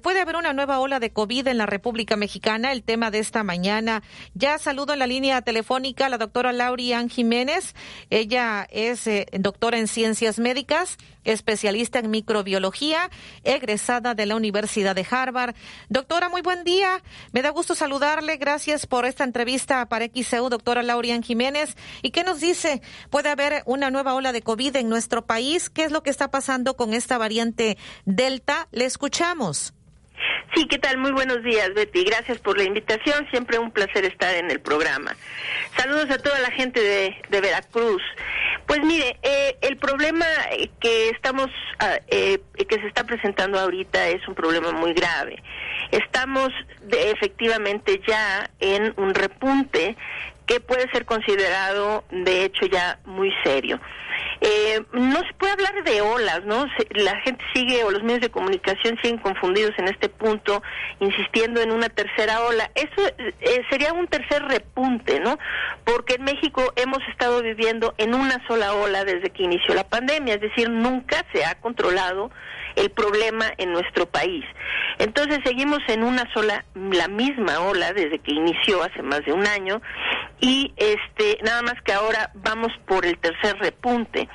Puede haber una nueva ola de COVID en la República Mexicana, el tema de esta mañana. Ya saludo en la línea telefónica a la doctora Lauri-Ann Jiménez. Ella es doctora en ciencias médicas, especialista en microbiología, egresada de la Universidad de Harvard. Doctora, muy buen día. Me da gusto saludarle. Gracias por esta entrevista para XEU, doctora Lauri-Ann Jiménez. ¿Y qué nos dice? ¿Puede haber una nueva ola de COVID en nuestro país? ¿Qué es lo que está pasando con esta variante Delta? Le escuchamos. Sí, ¿qué tal? Muy buenos días, Betty. Gracias por la invitación. Siempre un placer estar en el programa. Saludos a toda la gente de Veracruz. Pues mire, el problema que se está presentando ahorita es un problema muy grave. Estamos efectivamente ya en un repunte que puede ser considerado, de hecho, ya muy serio. No se puede hablar de olas, ¿no? La gente sigue, o los medios de comunicación siguen confundidos en este punto, insistiendo en una tercera ola. Eso sería un tercer repunte, ¿no? Porque en México hemos estado viviendo en una sola ola desde que inició la pandemia, es decir, nunca se ha controlado el problema en nuestro país. Entonces seguimos en la misma ola desde que inició hace más de un año, y nada más que ahora vamos por el tercer repunte.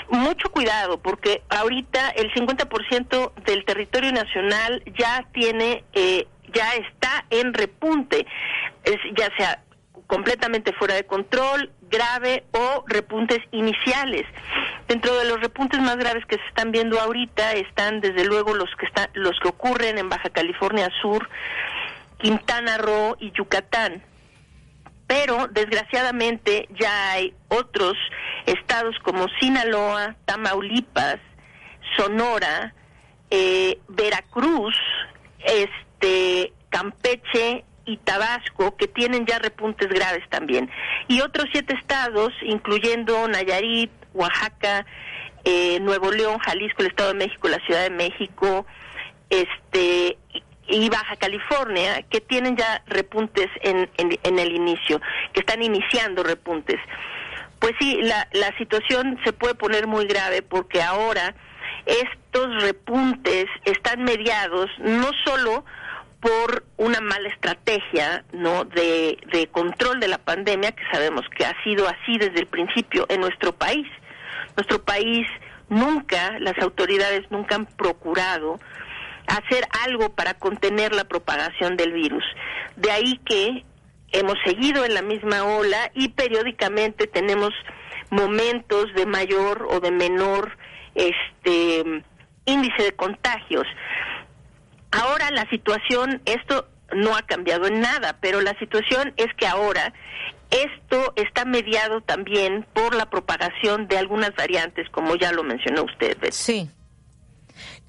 Mucho cuidado, porque ahorita el 50% del territorio nacional ya está en repunte, ya sea completamente fuera de control, grave o repuntes iniciales. Dentro de los repuntes más graves que se están viendo ahorita están desde luego los que ocurren en Baja California Sur, Quintana Roo y Yucatán. Pero desgraciadamente ya hay otros estados como Sinaloa, Tamaulipas, Sonora, Veracruz, Campeche y Tabasco, que tienen ya repuntes graves también. Y otros 7 estados, incluyendo Nayarit, Oaxaca, Nuevo León, Jalisco, el Estado de México, la Ciudad de México, y Baja California, que tienen ya repuntes en el inicio, que están iniciando repuntes. Pues sí, la situación se puede poner muy grave, porque ahora estos repuntes están mediados no solo por una mala estrategia, ¿no?, de control de la pandemia, que sabemos que ha sido así desde el principio en nuestro país. Nuestro país las autoridades nunca han procurado hacer algo para contener la propagación del virus. De ahí que hemos seguido en la misma ola y periódicamente tenemos momentos de mayor o de menor índice de contagios. Ahora la situación, esto no ha cambiado en nada, pero la situación es que ahora esto está mediado también por la propagación de algunas variantes, como ya lo mencionó usted, Betty. Sí.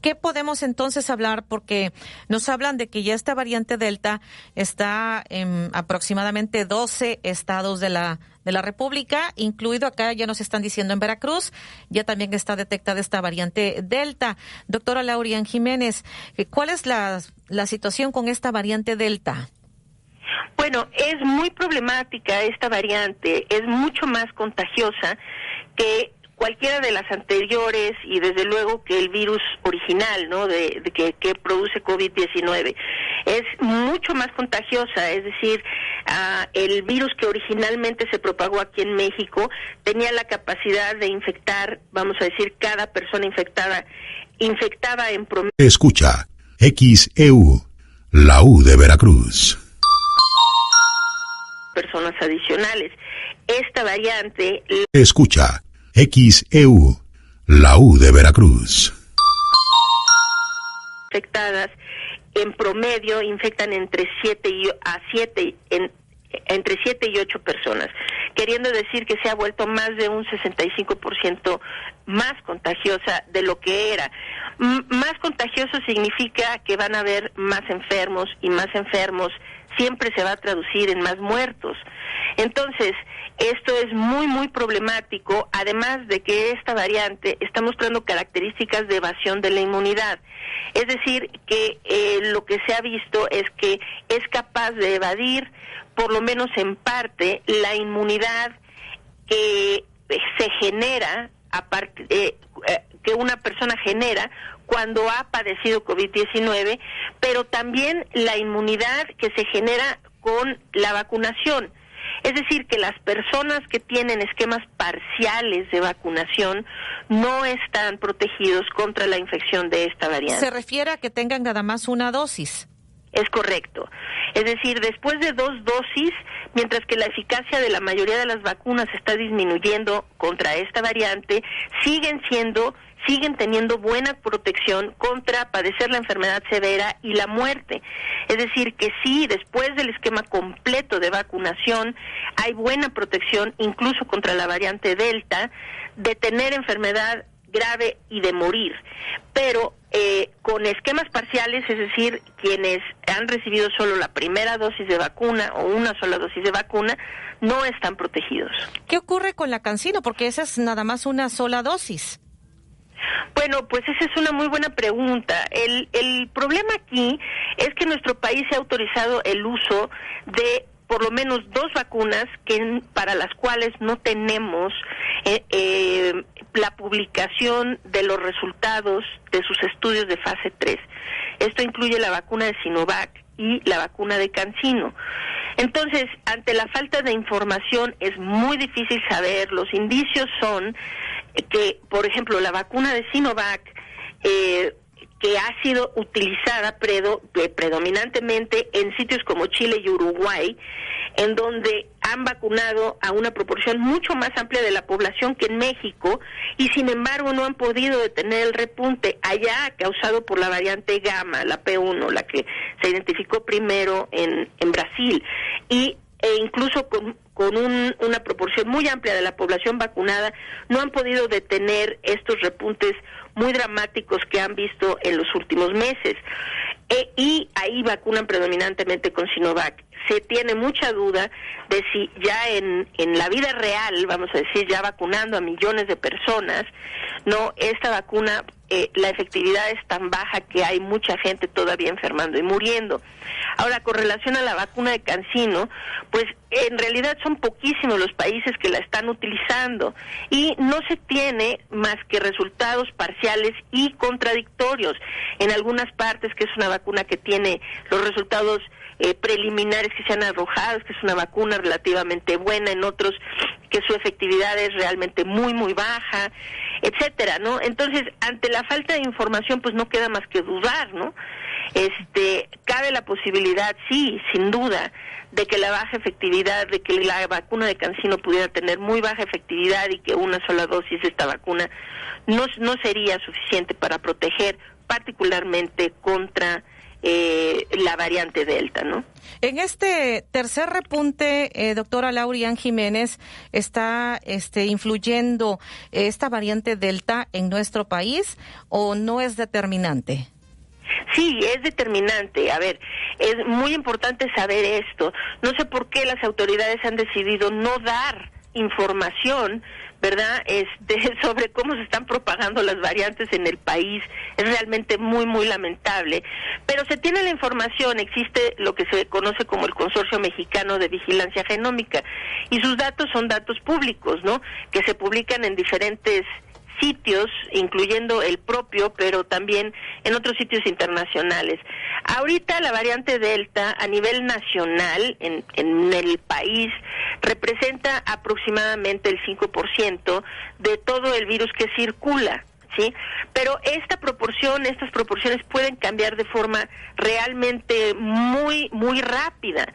¿Qué podemos entonces hablar? Porque nos hablan de que ya esta variante Delta está en aproximadamente 12 estados de la República, incluido acá, ya nos están diciendo en Veracruz, ya también está detectada esta variante Delta. Doctora Lauri-Ann Jiménez, ¿cuál es la situación con esta variante Delta? Bueno, es muy problemática esta variante, es mucho más contagiosa que cualquiera de las anteriores, y desde luego que el virus original, ¿no?, que produce COVID-19 es mucho más contagiosa. Es decir, el virus que originalmente se propagó aquí en México tenía la capacidad de infectar, vamos a decir, cada persona infectada en promedio. Escucha XEU, la U de Veracruz. Personas adicionales. Esta variante. Escucha XEU, la U de Veracruz. Infectadas en promedio infectan entre 7 y 8 personas, queriendo decir que se ha vuelto más de un 65% más contagiosa de lo que era. Más contagioso significa que van a haber más enfermos, y más enfermos siempre se va a traducir en más muertos. Entonces, esto es muy, muy problemático, además de que esta variante está mostrando características de evasión de la inmunidad. Es decir, que lo que se ha visto es que es capaz de evadir, por lo menos en parte, la inmunidad que se genera que una persona genera cuando ha padecido COVID-19, pero también la inmunidad que se genera con la vacunación. Es decir, que las personas que tienen esquemas parciales de vacunación no están protegidos contra la infección de esta variante. ¿Se refiere a que tengan nada más una dosis? Es correcto. Es decir, después de 2 dosis, mientras que la eficacia de la mayoría de las vacunas está disminuyendo contra esta variante, siguen teniendo buena protección contra padecer la enfermedad severa y la muerte. Es decir, que sí, después del esquema completo de vacunación, hay buena protección incluso contra la variante Delta, de tener enfermedad grave y de morir. Pero con esquemas parciales, es decir, quienes han recibido solo la primera dosis de vacuna o una sola dosis de vacuna, no están protegidos. ¿Qué ocurre con la CanSino? Porque esa es nada más una sola dosis. Bueno, pues esa es una muy buena pregunta. El problema aquí es que en nuestro país se ha autorizado el uso de por lo menos 2 vacunas para las cuales no tenemos la publicación de los resultados de sus estudios de fase 3. Esto incluye la vacuna de Sinovac y la vacuna de CanSino. Entonces, ante la falta de información es muy difícil saber. Los indicios son que, por ejemplo, la vacuna de Sinovac, que ha sido utilizada predominantemente en sitios como Chile y Uruguay, en donde han vacunado a una proporción mucho más amplia de la población que en México, y sin embargo no han podido detener el repunte allá causado por la variante Gamma, la P1, la que se identificó primero en Brasil, e incluso con una proporción muy amplia de la población vacunada, no han podido detener estos repuntes muy dramáticos que han visto en los últimos meses. Y ahí vacunan predominantemente con Sinovac. Se tiene mucha duda de si ya en la vida real, vamos a decir, ya vacunando a millones de personas, no, esta vacuna, la efectividad es tan baja que hay mucha gente todavía enfermando y muriendo. Ahora, con relación a la vacuna de CanSino, pues en realidad son poquísimos los países que la están utilizando y no se tiene más que resultados parciales y contradictorios. En algunas partes, que es una vacuna que tiene los resultados preliminares que se han arrojado, que es una vacuna relativamente buena, en otros que su efectividad es realmente muy, muy baja, etcétera, ¿no? Entonces, ante la falta de información, pues no queda más que dudar, ¿no? Cabe la posibilidad, sí, sin duda, de que la baja efectividad, de que la vacuna de CanSino pudiera tener muy baja efectividad y que una sola dosis de esta vacuna no sería suficiente para proteger particularmente contra la variante Delta, ¿no? En este tercer repunte, doctora Lauri-Ann Jiménez, ¿está influyendo esta variante Delta en nuestro país o no es determinante? Sí, es determinante. A ver, es muy importante saber esto. No sé por qué las autoridades han decidido no dar información, ¿verdad?, sobre cómo se están propagando las variantes en el país. Es realmente muy, muy lamentable. Pero se tiene la información, existe lo que se conoce como el Consorcio Mexicano de Vigilancia Genómica, y sus datos son datos públicos, ¿no?, que se publican en diferentes sitios, incluyendo el propio, pero también en otros sitios internacionales. Ahorita la variante Delta a nivel nacional en el país representa aproximadamente el 5% de todo el virus que circula, ¿sí? Pero estas proporciones pueden cambiar de forma realmente muy, muy rápida.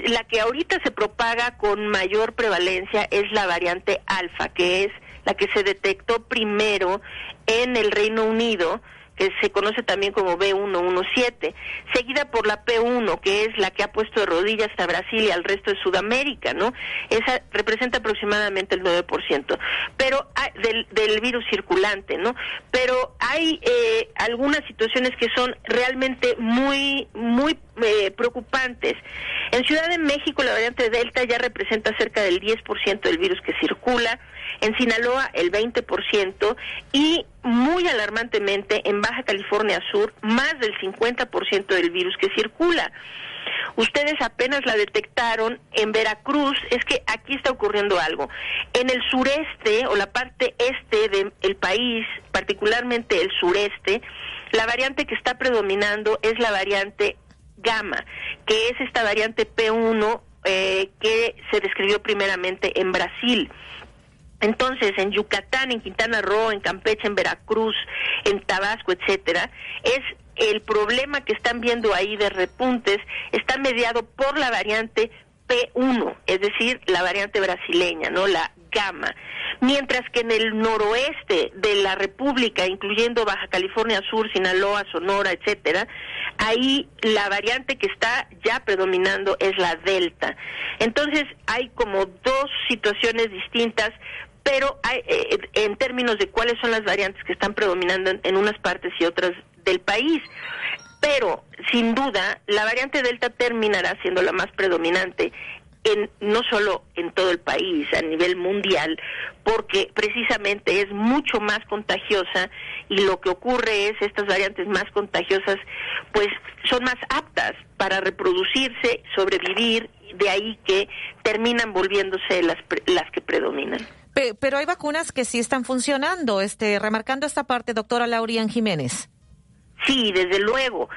La que ahorita se propaga con mayor prevalencia es la variante Alfa, que es la que se detectó primero en el Reino Unido, que se conoce también como B117, seguida por la P1, que es la que ha puesto de rodillas a Brasil y al resto de Sudamérica, ¿no? Esa representa aproximadamente el 9%, pero del virus circulante, ¿no? Pero hay algunas situaciones que son realmente muy, muy preocupantes. En Ciudad de México la variante Delta ya representa cerca del 10% del virus que circula, en Sinaloa el 20% y muy alarmantemente en Baja California Sur más del 50% del virus que circula. Ustedes apenas la detectaron en Veracruz. Es que aquí está ocurriendo algo. En el sureste o la parte este del país, particularmente el sureste, la variante que está predominando es la variante Gamma, que es esta variante P1 que se describió primeramente en Brasil. Entonces, en Yucatán, en Quintana Roo, en Campeche, en Veracruz, en Tabasco, etcétera, es el problema que están viendo ahí de repuntes, está mediado por la variante P1, es decir, la variante brasileña, ¿no? La Gamma. Mientras que en el noroeste de la República, incluyendo Baja California Sur, Sinaloa, Sonora, etcétera, ahí la variante que está ya predominando es la Delta. Entonces, hay como dos situaciones distintas, pero hay, en términos de cuáles son las variantes que están predominando en unas partes y otras del país. Pero, sin duda, la variante Delta terminará siendo la más predominante no solo en todo el país, a nivel mundial, porque precisamente es mucho más contagiosa, y lo que ocurre es estas variantes más contagiosas pues son más aptas para reproducirse, sobrevivir, de ahí que terminan volviéndose las que predominan. Pero hay vacunas que sí están funcionando, remarcando esta parte, doctora Laurian Jiménez. Sí, desde luego.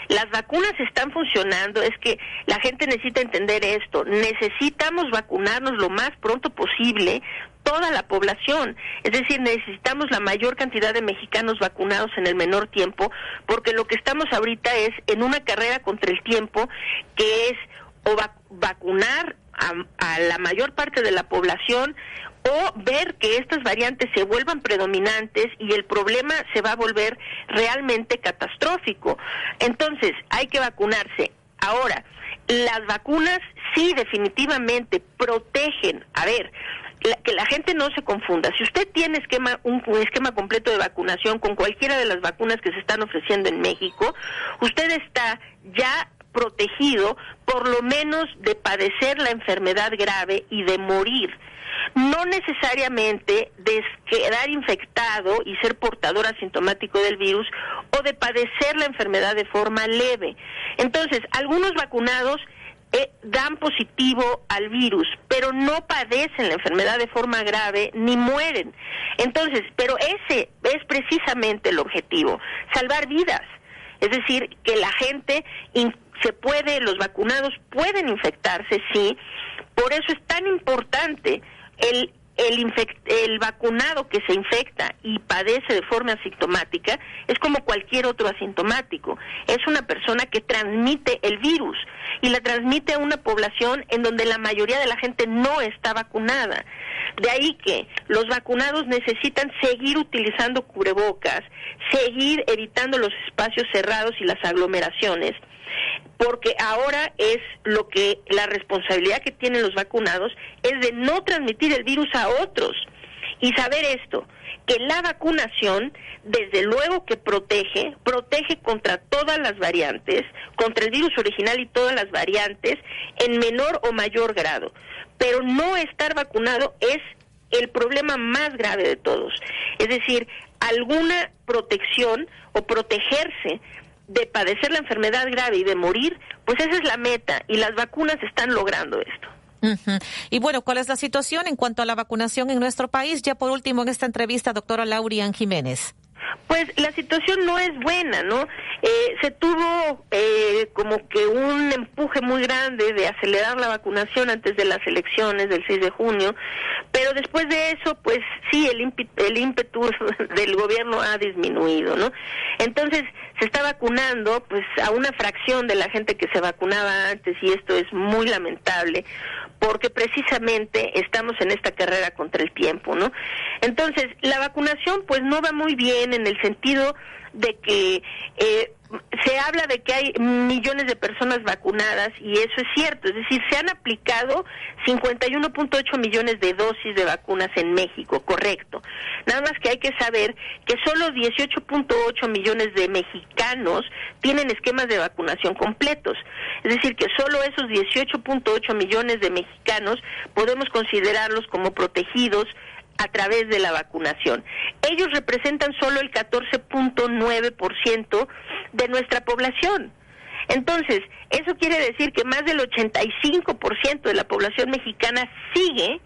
Las vacunas están funcionando, es que la gente necesita entender esto. Necesitamos vacunarnos lo más pronto posible, toda la población. Es decir, necesitamos la mayor cantidad de mexicanos vacunados en el menor tiempo, porque lo que estamos ahorita es en una carrera contra el tiempo, que es o vacunar a la mayor parte de la población, o ver que estas variantes se vuelvan predominantes y el problema se va a volver realmente catastrófico. Entonces, hay que vacunarse. Ahora, las vacunas sí definitivamente protegen. A ver, que la gente no se confunda. Si usted tiene un esquema completo de vacunación con cualquiera de las vacunas que se están ofreciendo en México, usted está ya protegido por lo menos de padecer la enfermedad grave y de morir. No necesariamente de quedar infectado y ser portador asintomático del virus, o de padecer la enfermedad de forma leve. Entonces, algunos vacunados dan positivo al virus, pero no padecen la enfermedad de forma grave ni mueren. Entonces, pero ese es precisamente el objetivo, salvar vidas. Es decir, que la gente los vacunados pueden infectarse, sí. Por eso es tan importante el vacunado que se infecta y padece de forma asintomática. Es como cualquier otro asintomático. Es una persona que transmite el virus y la transmite a una población en donde la mayoría de la gente no está vacunada. De ahí que los vacunados necesitan seguir utilizando cubrebocas, seguir evitando los espacios cerrados y las aglomeraciones, porque ahora es la responsabilidad que tienen los vacunados es de no transmitir el virus a otros. Y saber esto, que la vacunación, desde luego que protege contra todas las variantes, contra el virus original y todas las variantes, en menor o mayor grado. Pero no estar vacunado es el problema más grave de todos. Es decir, alguna protección o protegerse de padecer la enfermedad grave y de morir, pues esa es la meta, y las vacunas están logrando esto. Uh-huh. Y bueno, ¿cuál es la situación en cuanto a la vacunación en nuestro país? Ya por último en esta entrevista, doctora Laurian Jiménez. Pues la situación no es buena, ¿no? Se tuvo como que un empuje muy grande de acelerar la vacunación antes de las elecciones del 6 de junio, pero después de eso, pues sí, el ímpetu del gobierno ha disminuido, ¿no? Entonces, se está vacunando pues a una fracción de la gente que se vacunaba antes, y esto es muy lamentable, porque precisamente estamos en esta carrera contra el tiempo, ¿no? Entonces, la vacunación pues no va muy bien en el sentido de que se habla de que hay millones de personas vacunadas, y eso es cierto. Es decir, se han aplicado 51.8 millones de dosis de vacunas en México, correcto. Nada más que hay que saber que solo 18.8 millones de mexicanos tienen esquemas de vacunación completos. Es decir, que solo esos 18.8 millones de mexicanos podemos considerarlos como protegidos a través de la vacunación. Ellos representan solo el 14.9% de nuestra población. Entonces, eso quiere decir que más del 85% de la población mexicana sigue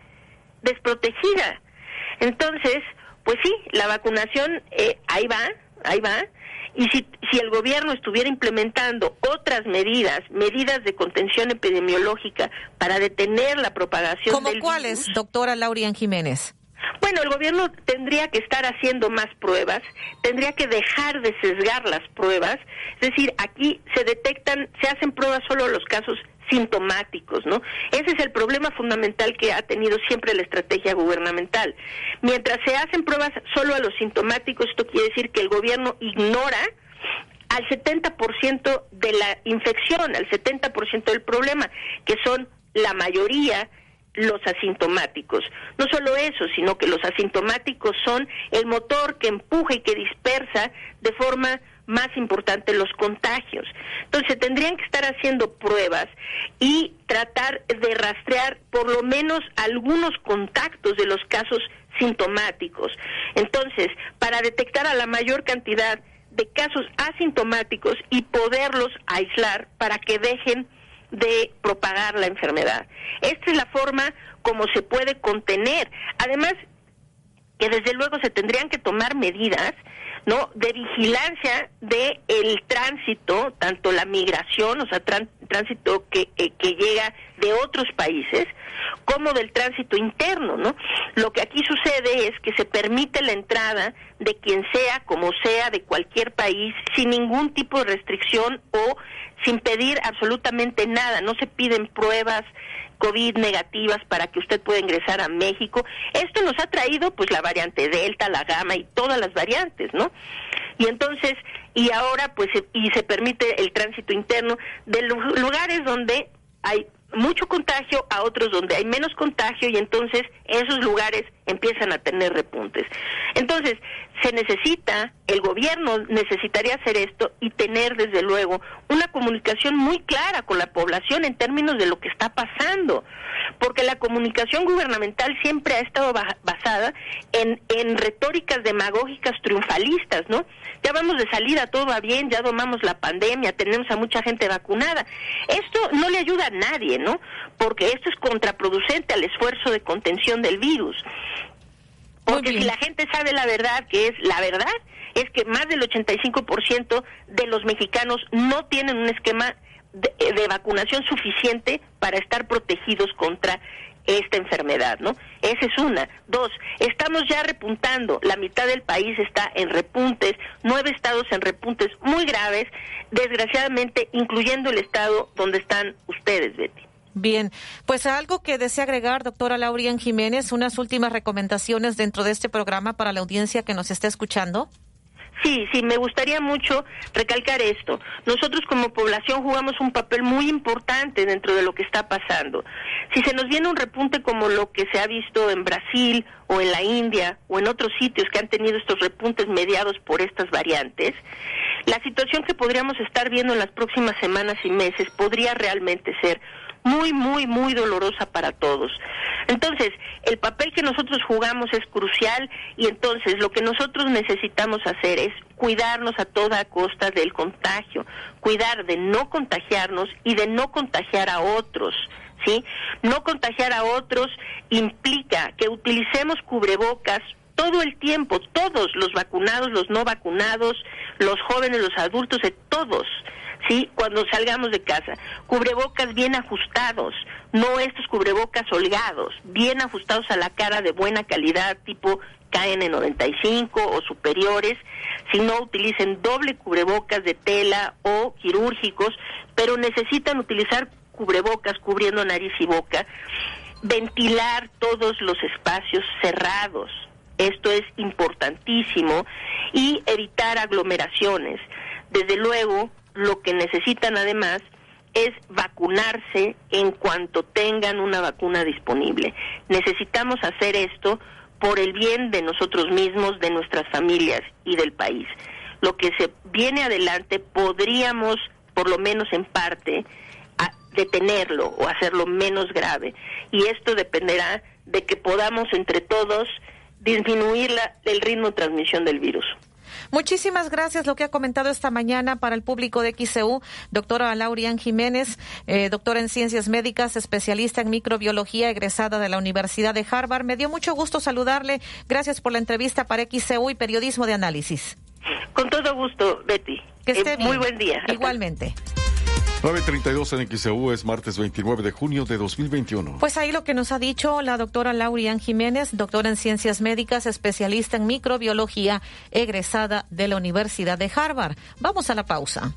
desprotegida. Entonces, pues sí, la vacunación ahí va, y si el gobierno estuviera implementando otras medidas de contención epidemiológica para detener la propagación del virus... ¿Cómo cuáles, doctora Laurian Jiménez? Bueno, el gobierno tendría que estar haciendo más pruebas, tendría que dejar de sesgar las pruebas, es decir, aquí se hacen pruebas solo los casos sintomáticos, ¿no? Ese es el problema fundamental que ha tenido siempre la estrategia gubernamental. Mientras se hacen pruebas solo a los sintomáticos, esto quiere decir que el gobierno ignora al 70% de la infección, al 70% del problema, que son la mayoría los asintomáticos. No solo eso, sino que los asintomáticos son el motor que empuja y que dispersa de forma más importante los contagios. Entonces tendrían que estar haciendo pruebas y tratar de rastrear por lo menos algunos contactos de los casos sintomáticos. Entonces, para detectar a la mayor cantidad de casos asintomáticos y poderlos aislar para que dejen de propagar la enfermedad. Esta es la forma como se puede contener. Además, que desde luego se tendrían que tomar medidas, ¿no?, de vigilancia de el tránsito, tanto la migración, o sea, tránsito que llega de otros países, como del tránsito interno, ¿no? Lo que aquí sucede es que se permite la entrada de quien sea, como sea, de cualquier país, sin ningún tipo de restricción o sin pedir absolutamente nada. No se piden pruebas COVID negativas para que usted pueda ingresar a México. Esto nos ha traído pues la variante Delta, la Gamma y todas las variantes, ¿no? Y entonces, y ahora pues se permite el tránsito interno de lugares donde hay mucho contagio a otros donde hay menos contagio, y entonces esos lugares empiezan a tener repuntes. Entonces, el gobierno necesitaría hacer esto y tener desde luego una comunicación muy clara con la población en términos de lo que está pasando, porque la comunicación gubernamental siempre ha estado basada en retóricas demagógicas triunfalistas, ¿no? Ya vamos de salida, todo va bien, ya domamos la pandemia, tenemos a mucha gente vacunada. Esto no le ayuda a nadie, ¿no? Porque esto es contraproducente al esfuerzo de contención del virus. Porque si la gente sabe la verdad, que es la verdad, es que más del 85% de los mexicanos no tienen un esquema de vacunación suficiente para estar protegidos contra esta enfermedad, ¿no? Esa es una. Dos, estamos ya repuntando, la mitad del país está en repuntes, 9 estados en repuntes muy graves, desgraciadamente, incluyendo el estado donde están ustedes, Betty. Bien, pues algo que desea agregar, doctora Laurian Jiménez, unas últimas recomendaciones dentro de este programa para la audiencia que nos está escuchando. Sí, me gustaría mucho recalcar esto. Nosotros como población jugamos un papel muy importante dentro de lo que está pasando. Si se nos viene un repunte como lo que se ha visto en Brasil o en la India o en otros sitios que han tenido estos repuntes mediados por estas variantes, la situación que podríamos estar viendo en las próximas semanas y meses podría realmente ser muy, muy, muy dolorosa para todos. Entonces, el papel que nosotros jugamos es crucial, y entonces lo que nosotros necesitamos hacer es cuidarnos a toda costa del contagio, cuidar de no contagiarnos y de no contagiar a otros, ¿sí? No contagiar a otros implica que utilicemos cubrebocas todo el tiempo, todos, los vacunados, los no vacunados, los jóvenes, los adultos, todos, ¿sí? Cuando salgamos de casa, cubrebocas bien ajustados, no estos cubrebocas holgados, bien ajustados a la cara, de buena calidad, tipo KN95 o superiores. Si no, utilicen doble cubrebocas de tela o quirúrgicos, pero necesitan utilizar cubrebocas cubriendo nariz y boca, ventilar todos los espacios cerrados. Esto es importantísimo, y evitar aglomeraciones. Desde luego, lo que necesitan además es vacunarse en cuanto tengan una vacuna disponible. Necesitamos hacer esto por el bien de nosotros mismos, de nuestras familias y del país. Lo que se viene adelante podríamos, por lo menos en parte, detenerlo o hacerlo menos grave. Y esto dependerá de que podamos entre todos disminuir el ritmo de transmisión del virus. Muchísimas gracias. Lo que ha comentado esta mañana para el público de XEU, doctora Laurian Jiménez, doctora en Ciencias Médicas, especialista en microbiología, egresada de la Universidad de Harvard. Me dio mucho gusto saludarle. Gracias por la entrevista para XEU y Periodismo de Análisis. Con todo gusto, Betty. Que esté bien. Muy buen día. Igualmente. 9:32 en XEU, es martes 29 de junio de 2021. Pues ahí lo que nos ha dicho la doctora Laurian Jiménez, doctora en Ciencias Médicas, especialista en microbiología, egresada de la Universidad de Harvard. Vamos a la pausa.